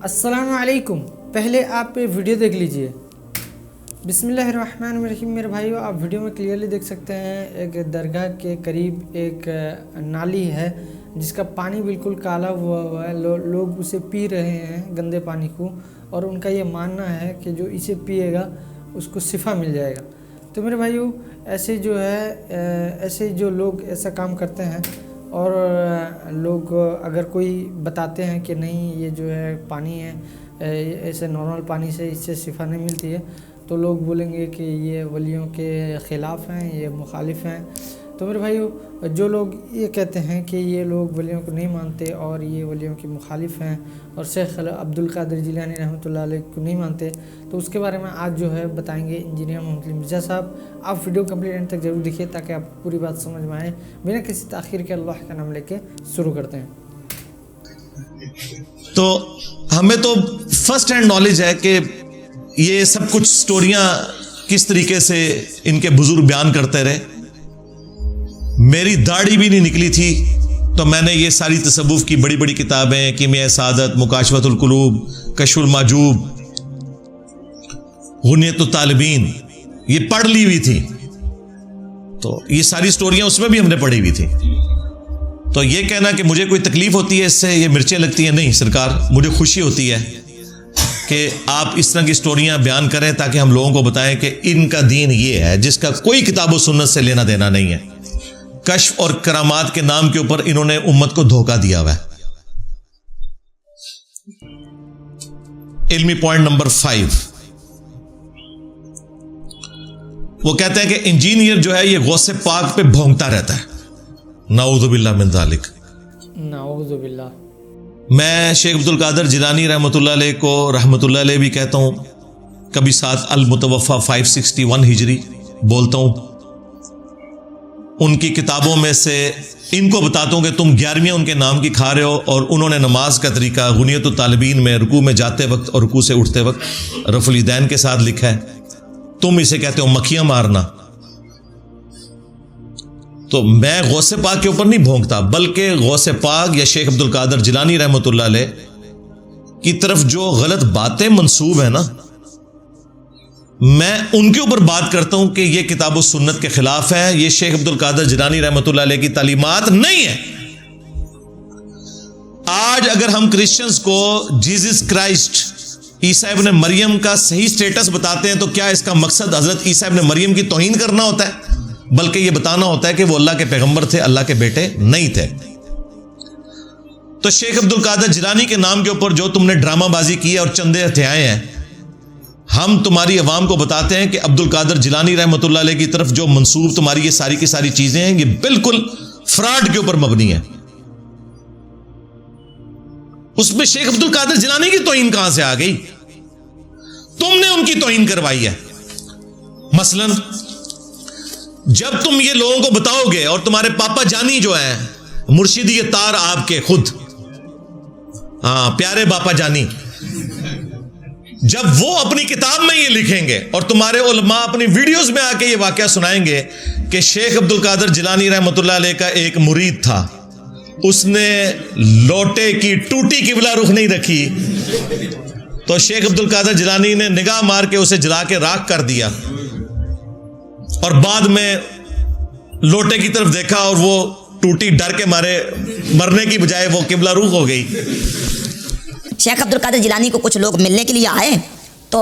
अस्सलाम वालेकुम। पहले आप ये वीडियो देख लीजिए। बिस्मिल्लाहिर्रहमानिर्रहीम। मेरे भाइयों, आप वीडियो में क्लियरली देख सकते हैं एक दरगाह के करीब एक नाली है जिसका पानी बिल्कुल काला हुआ है। लोग उसे पी रहे हैं, गंदे पानी को, और उनका ये मानना है कि जो इसे पिएगा उसको शिफा मिल जाएगा। तो मेरे भाइयों, ऐसे जो लोग ऐसा काम करते हैं और लोग अगर कोई बताते हैं कि नहीं ये जो है पानी है, ऐसे नॉर्मल पानी से इससे शिफा नहीं मिलती है, तो लोग बोलेंगे कि ये वलियों के ख़िलाफ़ हैं, ये मुखालिफ हैं। तो मेरे भाइयों, जो लोग ये कहते हैं कि ये लोग वलियों को नहीं मानते और ये वलियों के मुखालिफ हैं और शेख अब्दुल कादिर जिलानी रहमतुल्लाह अलैह को नहीं मानते, तो उसके बारे में आज जो है बताएंगे इंजीनियर मोहम्मद मिर्ज़ा साहब। आप वीडियो कंप्लीट एंड तक जरूर देखिए ताकि आपको पूरी बात समझ में आए। बिना किसी ताख़ीर के अल्लाह का नाम लेके शुरू करते हैं। तो हमें तो फर्स्ट हैंड नॉलेज है कि ये सब कुछ स्टोरियां किस तरीके से इनके बुजुर्ग बयान करते रहे। मेरी दाढ़ी भी नहीं निकली थी तो मैंने ये सारी तसव्वुफ की बड़ी बड़ी किताबें, कीमिया सादत, मुकाशफतुल कुलूब, कश्फुल माजूब, गुनियतुत तालिबीन, ये पढ़ ली हुई थी। तो ये सारी स्टोरियां उसमें भी हमने पढ़ी हुई थी। तो ये कहना कि मुझे कोई तकलीफ होती है इससे, ये मिर्चें लगती हैं, नहीं सरकार, मुझे खुशी होती है कि आप इस तरह की स्टोरियां बयान करें ताकि हम लोगों को बताएं कि इनका दीन ये है जिसका कोई किताब व सुन्नत से लेना देना नहीं है। कश्फ और करामात के नाम के ऊपर इन्होंने उम्मत को धोखा दिया हुआ है। इल्मी पॉइंट नंबर 5, वो कहते हैं कि इंजीनियर जो है ये गौसे पाक पे भौंकता रहता है। नाऊज़ु बिल्लाह मिन ज़ालिक। नाऊज़ु बिल्लाह। मैं शेख अब्दुल कादिर जिलानी रहमतुल्लाह अलैह को रहमतुल्लाह अलैह भी कहता हूं, कभी साथ अल मुतवफ़ा 561 हिजरी बोलता हूं। उनकी किताबों में से इनको बताता हूं कि तुम 11वीं उनके नाम की खा रहे हो, और उन्होंने नमाज का तरीका गुनियतुत तालिबीन में रुकू में जाते वक्त और रुकू से उठते वक्त रफ़ुल यदैन के साथ लिखा है। तुम इसे कहते हो मक्खियां मारना। तो मैं गौसे पाक के ऊपर नहीं भोंकता, बल्कि गौसे पाक या शेख अब्दुल कादिर जिलानी रहमतुल्लाह अलैह की तरफ जो गलत बातें मंसूब है ना, मैं उनके ऊपर बात करता हूं कि यह किताब सुन्नत के खिलाफ है, यह शेख अब्दुल कादिर जिलानी रहमतुल्लाह अलैह की तालीमात नहीं है। आज अगर हम क्रिश्चियंस को जीसस क्राइस्ट ईसा इब्न मरियम का सही स्टेटस बताते हैं तो क्या इसका मकसद हजरत ईसा इब्न मरियम की तौहीन करना होता है? बल्कि यह बताना होता है कि वो अल्लाह के पैगंबर थे, अल्लाह के बेटे नहीं थे। तो शेख अब्दुल कादिर जिलानी के नाम के ऊपर जो तुमने ड्रामाबाजी की है और चंदे हथियाए हैं, हम तुम्हारी अवाम को बताते हैं कि अब्दुल कादिर जिलानी रहमतुल्लाह अलैह की तरफ जो मंसूब तुम्हारी ये सारी की सारी चीजें हैं, ये बिल्कुल फ्रॉड के ऊपर मबनी है। उसमें शेख अब्दुल कादिर जिलानी की तौहीन कहां से आ गई? तुमने उनकी तौहीन करवाई है। मसलन जब तुम ये लोगों को बताओगे, और तुम्हारे पापा जानी जो है मुर्शिदी तार आपके खुद, प्यारे पापा जानी, जब वो अपनी किताब में ये लिखेंगे और तुम्हारे उलमा अपनी वीडियोस में आके ये वाकया सुनाएंगे कि शेख अब्दुल कादिर जिलानी रहमतुल्लाह अलैह का एक मुरीद था, उसने लोटे की टूटी किबला रुख नहीं रखी, तो शेख अब्दुल कादिर जिलानी ने निगाह मार के उसे जला के राख कर दिया, और बाद में लोटे की तरफ देखा और वो टूटी डर के मारे मरने की बजाय वो किबला रुख हो गई। शेख अब्दुल कादिर जिलानी को कुछ लोग मिलने के लिए आए, तो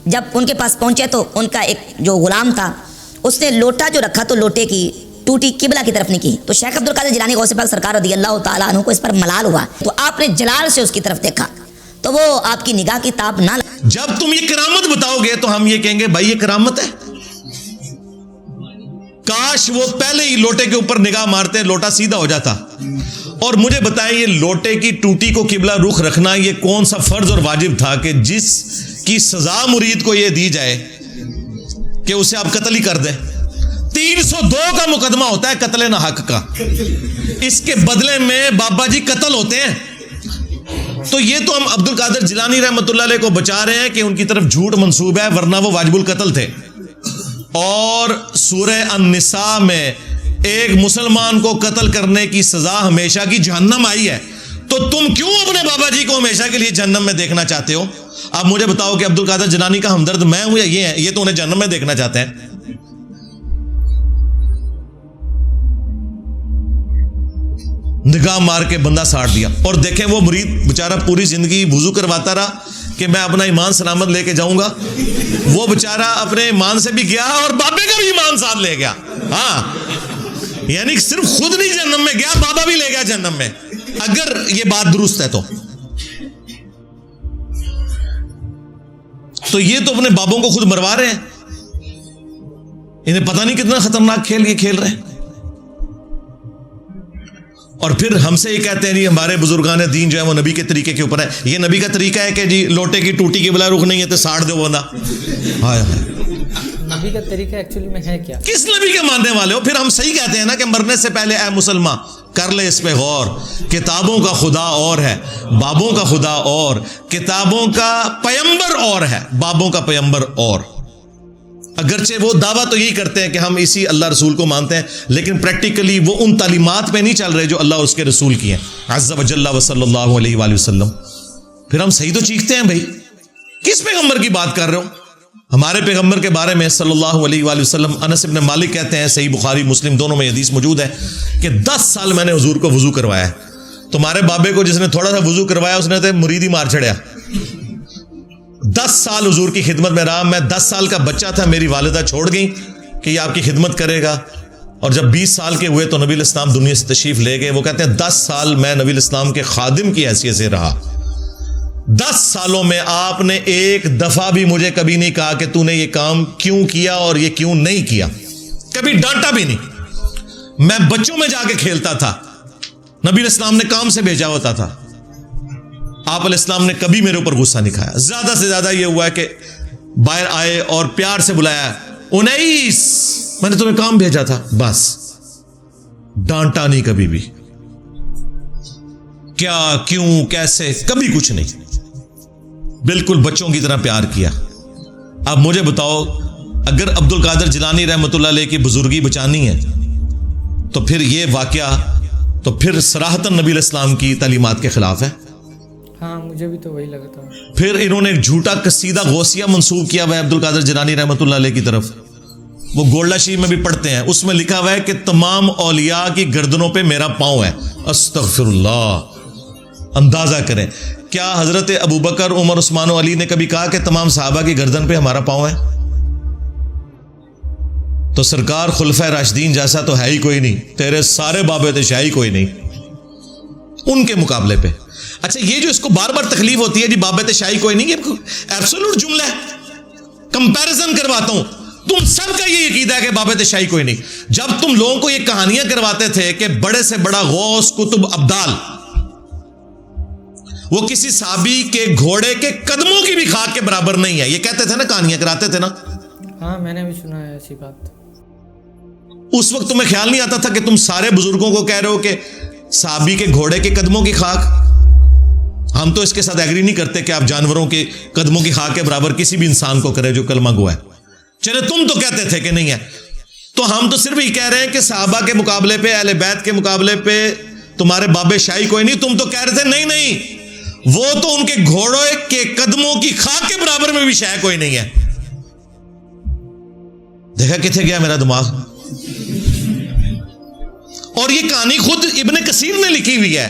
जब उनके पास पहुंचे तो उनका एक जो गुलाम था उसने लोटा जो रखा तो लोटे की टूटी किबला की तरफ नहीं की। तो शेख अब्दुल कादिर जिलानी गौसे पाक सरकार रज़ियल्लाहु ताला अन्हु को इस पर मलाल हुआ, तो आपने जलाल से उसकी तरफ देखा तो वो आपकी निगाह की ताब ना। जब तुम ये करामत बताओगे तो हम ये कहेंगे भाई ये करामत है। काश वो पहले ही लोटे के ऊपर निगाह मारते, लोटा सीधा हो जाता। और मुझे बताएं, ये लोटे की टूटी को किबला रुख रखना ये कौन सा फर्ज और वाजिब था कि जिसकी सजा मुरीद को ये दी जाए कि उसे आप कत्ल ही कर दें? 302 का मुकदमा होता है कत्ल ना हक का, इसके बदले में बाबा जी कत्ल होते हैं। तो ये तो हम अब्दुल कादिर जिलानी रहमतुल्लाह अलैह को बचा रहे हैं कि उनकी तरफ झूठ मंसूब है, वरना वो वाजिबुल कत्ल थे। और सूरह अन-निसा में एक मुसलमान को कत्ल करने की सजा हमेशा की जहन्नम आई है, तो تو تم کیوں اپنے بابا جی کو ہمیشہ کے لیے جہنم میں دیکھنا چاہتے ہو؟ اب مجھے بتاؤ کہ عبد القادر جیلانی کا ہمدرد میں ہوں یا یہ ہے؟ یہ تو انہیں جہنم میں دیکھنا چاہتے ہیں. نگاہ مار کے بندہ ساڑ دیا. اور دیکھیں وہ مرید بیچارہ پوری زندگی وضو کرواتا رہا کہ میں اپنا ایمان سلامت لے کے جاؤں گا. وہ بیچارہ اپنے ایمان سے بھی گیا اور بابے کا بھی ایمان ساتھ لے گیا. ہاں یعنی صرف خود نہیں جہنم میں گیا, بابا بھی لے گیا جہنم میں, اگر یہ بات درست ہے تو یہ تو اپنے بابوں کو خود مروا رہے ہیں. انہیں پتہ نہیں کتنا خطرناک کھیل یہ کھیل رہے ہیں. اور پھر ہم سے یہ کہتے ہیں جی ہمارے بزرگان دین جو ہے وہ نبی کے طریقے کے اوپر ہے. یہ نبی کا طریقہ ہے کہ جی لوٹے کی ٹوٹی کی بلا رخ نہیں ہے تو ساڑ دو بندہ. ہائے ہائے, نبی کا طریقہ ایکچولی میں ہے کیا؟ کس نبی کے ماننے والے ہو؟ پھر ہم صحیح کہتے ہیں نا کہ مرنے سے پہلے اے مسلمان کر لے اس پہ غور. کتابوں کا خدا اور ہے, بابوں کا خدا اور, کتابوں کا پیمبر اور ہے, بابوں کا پیمبر اور. اگرچہ وہ دعویٰ تو یہی کرتے ہیں کہ ہم اسی اللہ رسول کو مانتے ہیں, لیکن پریکٹیکلی وہ ان تعلیمات پہ نہیں چل رہے جو اللہ اور اس کے رسول کی ہیں عز و جل و صلی اللہ علیہ وآلہ وسلم. پھر ہم صحیح تو چیختے ہیں بھائی. کس پیغمبر کی بات کر رہے ہو؟ ہمارے پیغمبر کے بارے میں صلی اللہ علیہ وآلہ وسلم انس بن مالک کہتے ہیں, صحیح بخاری مسلم دونوں میں حدیث موجود ہے, کہ 10 سال میں نے حضور کو وضو کروایا ہے. تمہارے بابے کو جس نے تھوڑا سا وضو کروایا اس نے تو مرید ہی مار چھڑیا. 10 سال حضور کی خدمت میں رہا. میں 10 سال کا بچہ تھا, میری والدہ چھوڑ گئی کہ یہ آپ کی خدمت کرے گا, اور جب 20 سال کے ہوئے تو نبی الاسلام دنیا سے تشریف لے گئے. وہ کہتے ہیں 10 سال میں نبی الاسلام کے خادم کی حیثیت سے رہا. 10 سالوں میں آپ نے ایک دفعہ بھی مجھے کبھی نہیں کہا کہ تو نے یہ کام کیوں کیا اور یہ کیوں نہیں کیا. کبھی ڈانٹا بھی نہیں. میں بچوں میں جا کے کھیلتا تھا, نبی الاسلام نے کام سے بھیجا ہوتا تھا. آپ علیہ السلام نے کبھی میرے اوپر غصہ نہیں کھایا. زیادہ سے زیادہ یہ ہوا ہے کہ باہر آئے اور پیار سے بلایا, 19 میں نے تمہیں کام بھیجا تھا, بس. ڈانٹا نہیں کبھی بھی, کیا کیوں کیسے کبھی کچھ نہیں. بالکل بچوں کی طرح پیار کیا. اب مجھے بتاؤ, اگر عبد القادر جیلانی رحمۃ اللہ علیہ کی بزرگی بچانی ہے تو پھر یہ واقعہ تو پھر صراحتاً نبی علیہ السلام کی تعلیمات کے خلاف ہے. ہاں مجھے بھی تو وہی لگا تھا. پھر انہوں نے ایک جھوٹا قصیدہ غوثیہ منسوب کیا ہوا ہے عبد القادر جیلانی رحمۃ اللہ علیہ کی طرف. وہ گولڈا شریف میں بھی پڑھتے ہیں, اس میں لکھا ہوا ہے کہ تمام اولیاء کی گردنوں پہ میرا پاؤں ہے. استغفر اللہ. اندازہ کریں, کیا حضرت ابوبکر عمر عثمان و علی نے کبھی کہا کہ تمام صحابہ کی گردن پہ ہمارا پاؤں ہے؟ تو سرکار خلفۂ راشدین جیسا تو ہے ہی کوئی نہیں. تیرے سارے بابے تشاہی کوئی نہیں ان کے مقابلے پہ. اچھا, یہ جو اس کو بار بار تکلیف ہوتی ہے جی بابے شاہی کوئی نہیں, یہ ایبسولوٹ جملہ ہے. کمپیرزن کرواتا ہوں, تم سب کا یہ عقیدہ ہے کہ بابے شاہی کوئی نہیں. جب تم لوگوں کو یہ کہانیاں کرواتے تھے کہ بڑے سے بڑا غوث قطب ابدال وہ کسی صحابی کے گھوڑے کے قدموں کی بھی خاک کے برابر نہیں ہے, یہ کہتے تھے نا, کہانیاں کراتے تھے نا. ہاں میں نے بھی سنا ہے ایسی بات. اس وقت تمہیں خیال نہیں آتا تھا کہ تم سارے بزرگوں کو کہہ رہے ہو کہ صحابی کے گھوڑے کے قدموں کی خاک؟ ہم تو اس کے ساتھ ایگری نہیں کرتے کہ آپ جانوروں کے قدموں کی خاک کے برابر کسی بھی انسان کو کرے جو کلمہ گو ہے. چلے تم تو کہتے تھے کہ نہیں ہے, تو ہم تو صرف یہ کہہ رہے ہیں کہ صحابہ کے مقابلے پہ, اہل بیت کے مقابلے پہ تمہارے بابے شاہی کوئی نہیں. تم تو کہہ رہے تھے نہیں نہیں, وہ تو ان کے گھوڑے کے قدموں کی خاک کے برابر میں بھی شاہ کوئی نہیں ہے. دیکھا کتنے گیا میرا دماغ. اور یہ کہانی خود ابن کثیر نے لکھی ہوئی ہے,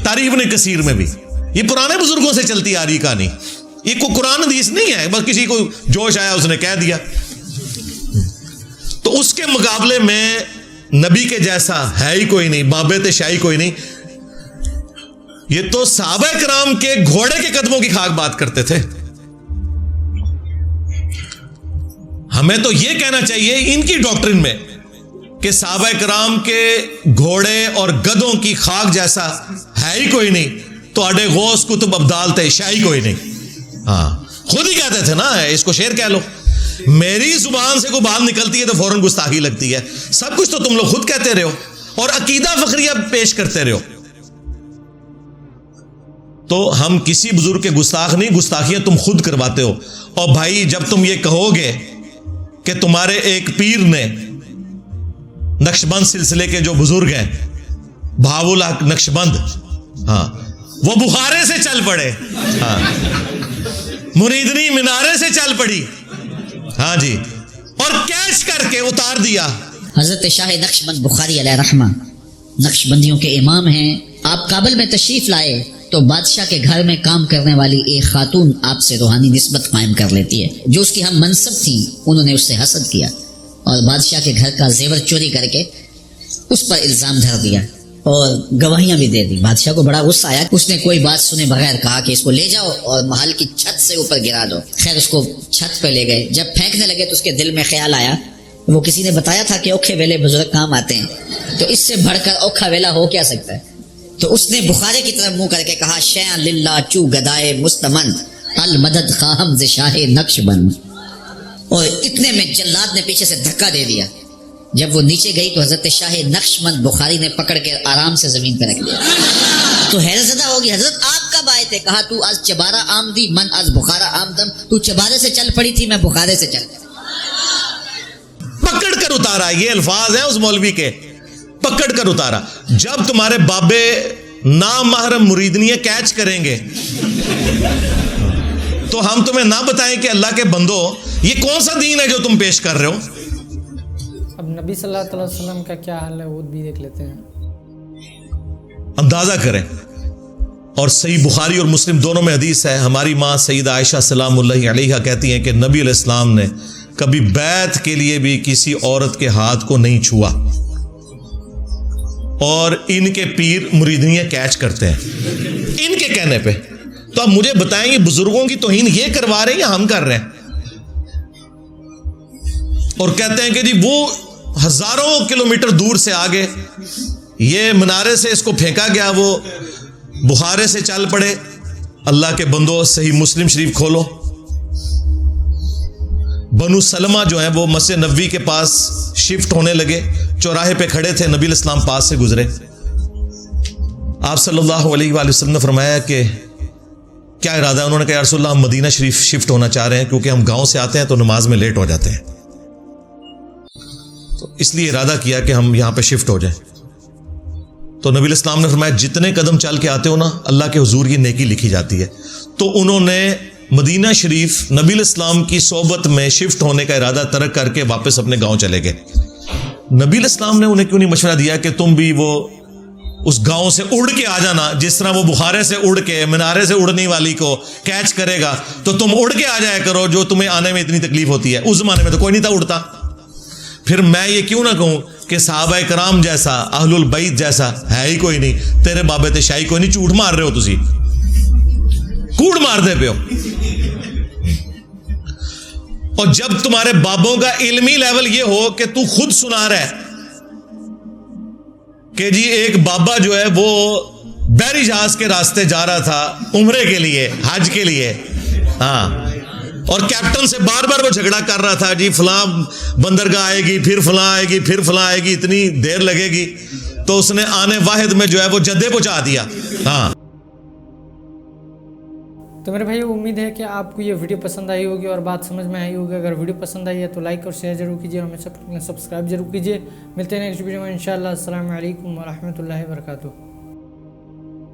تاریخ ابن کثیر میں بھی. یہ پرانے بزرگوں سے چلتی آ رہی کہانی, یہ کوئی قرآن حدیث نہیں ہے, بس کسی کو جوش آیا اس نے کہہ دیا. تو اس کے مقابلے میں نبی کے جیسا ہے ہی کوئی نہیں, بابے شاہی کوئی نہیں. یہ تو صحابہ کرام کے گھوڑے کے قدموں کی خاک بات کرتے تھے. ہمیں تو یہ کہنا چاہیے ان کی ڈاکٹرن میں کہ صحابہ کرام کے گھوڑے اور گدوں کی خاک جیسا ہے ہی کوئی نہیں. تو اڈے غوث قطب ابدال تھے, شاہی کوئی نہیں. ہاں خود ہی کہتے تھے نا, اس کو شعر کہہ لو. میری زبان سے کوئی بات نکلتی ہے تو فوراً گستاخی لگتی ہے. سب کچھ تو تم لوگ خود کہتے رہو اور عقیدہ فخریہ پیش کرتے رہو. تو ہم کسی بزرگ کے گستاخ نہیں, گستاخیاں تم خود کرواتے ہو. اور بھائی جب تم یہ کہو گے کہ تمہارے ایک پیر نے نقشبند سلسلے کے جو بزرگ ہیں بہاول حق نقشبند, हाँ, वो बुखारे से चल पड़े। हाँ, मुरीदनी मीनारे से चल पड़ी। हाँ जी, और कैश करके उतार दिया। हजरत शाह नक्शबंद बुखारी अलैहि रहमा नक्शबंदियों के इमाम हैं। आप काबुल में तशरीफ लाए तो बादशाह के घर में काम करने वाली एक खातून आपसे रूहानी निस्बत कायम कर लेती है। जो उसकी हम मनसब थी उन्होंने उससे हसद किया और बादशाह के घर का जेवर चोरी करके उस पर इल्ज़ाम धर दिया और गवाहियां भी दे दी। बादशाह को बड़ा गुस्सा आया। उसने कोई बात सुने बगैर कहा कि इसको ले जाओ और महल की छत से ऊपर गिरा दो। खैर उसको छत पे ले गए। जब फेंकने लगे तो उसके दिल में ख्याल आया, वो किसी ने बताया था कि औखे वेले बुजुर्ग काम आते हैं, तो इससे बढ़कर औखा वेला हो क्या सकता है। तो उसने बुखारे की तरफ मुंह करके कहा, शैअन लिल्लाह चू गदाए मुस्तमन अल मदद खाहम ज़ शाहे नक्शबंद। और इतने में जल्लाद ने पीछे से धक्का दे दिया। जब वो नीचे गई तो हजरत शाह नक्शबंद बुखारी ने पकड़ के आराम से जमीन पर रख दिया। तो हैरतज़दा होगी, हजरत आप कब आए थे? कहा, तू आज चबारा आमदी मन आज बुखारा आमदम। तू चबारे से चल पड़ी थी, मैं बुखारे से चल पकड़ कर उतारा। ये अल्फाज हैं उस मौलवी के, पकड़ कर उतारा। जब तुम्हारे बाबे नामहरम मुरीदनियां कैच करेंगे तो हम तुम्हें ना बताएं कि अल्लाह के बंदो ये कौन सा दीन है जो तुम पेश कर रहे हो। अब नबी सल्लल्लाहु अलैहि वसल्लम का क्या हाल है वो भी देख लेते हैं, अंदाजा करें। और सही बुखारी और मुस्लिम दोनों में हदीस है। हमारी माँ सईदा आयशा सलामुल्लाहि अलैहा कहती हैं कि नबी अलैहिस्सलाम ने कभी बैत के लिए भी किसी औरत के हाथ को नहीं छुआ और इनके पीर मुरीदनियां कैच करते हैं इनके कहने पे। तो आप मुझे बताएंगे बुजुर्गों की तौहीन ये करवा रहे हैं या हम कर रहे हैं? और कहते हैं कि जी वो हजारों किलोमीटर दूर से आगे ये मीनारे से इसको फेंका गया, वो बुखारे से चल पड़े। अल्लाह के बंदो सही मुस्लिम शरीफ खोलो। बनु सलमा जो है वो मस्जिद नबवी के पास शिफ्ट होने लगे, चौराहे पे खड़े थे, नबी इस्लाम पास से गुजरे। आप सल्लल्लाहु अलैहि वसल्लम ने फरमाया कि क्या इरादा है? उन्होंने कहा, या रसूलल्लाह हम मदीना शरीफ शिफ्ट होना चाह रहे हैं क्योंकि हम गांव से आते हैं तो नमाज में लेट हो जाते हैं, तो इसलिए इरादा किया कि हम यहां पे शिफ्ट हो जाएं। तो नबी इस्लाम ने फरमाया, जितने कदम चल के आते हो ना अल्लाह के हुजूर की नेकी लिखी जाती है। तो उन्होंने मदीना शरीफ नबी इस्लाम की सोबत में शिफ्ट होने का इरादा तर्क करके वापस अपने गांव चले गए। नबी इस्लाम ने उन्हें क्यों नहीं मशवरा दिया कि तुम भी वो उस गांव से उड़ के आ जाना, जिस तरह वो बुखारे से उड़ के मीनारे से उड़ने वाली को कैच करेगा तो तुम उड़ के आ जाया करो, जो तुम्हें आने में इतनी तकलीफ होती है। उस जमाने में तो कोई नहीं था उड़ता। फिर मैं ये क्यों ना कहूं कि सहाबा कराम जैसा अहलुल बैत जैसा है ही कोई नहीं। तेरे बाबे ते शाही कोई नहीं, झूठ मार रहे हो तुसी, कूड़ मार दे पे हो। और जब तुम्हारे बाबों का इल्मी लेवल ये हो कि तू खुद सुना रहा है कि जी एक बाबा जो है वो बहरी जहाज के रास्ते जा रहा था उम्रे के लिए, हज के लिए, हाँ, और कैप्टन से बार बार वो झगड़ा कर रहा था, जी फलां बंदरगाह आएगी, फिर फलां आएगी, फिर फलां आएगी, इतनी देर लगेगी। तो उसने आने वाहिद में जो है वो जद्दे पहुंचा दिया। हाँ, तो मेरे भाई उम्मीद है कि आपको ये वीडियो पसंद आई होगी और बात समझ में आई होगी। अगर वीडियो पसंद आई है तो लाइक और शेयर जरूर कीजिए, हमें सब्सक्राइब जरूर कीजिए। मिलते हैं नेक्स्ट वीडियो में इंशाल्लाह। अस्सलाम वालेकुम व रहमतुल्लाहि व बरकातुहू।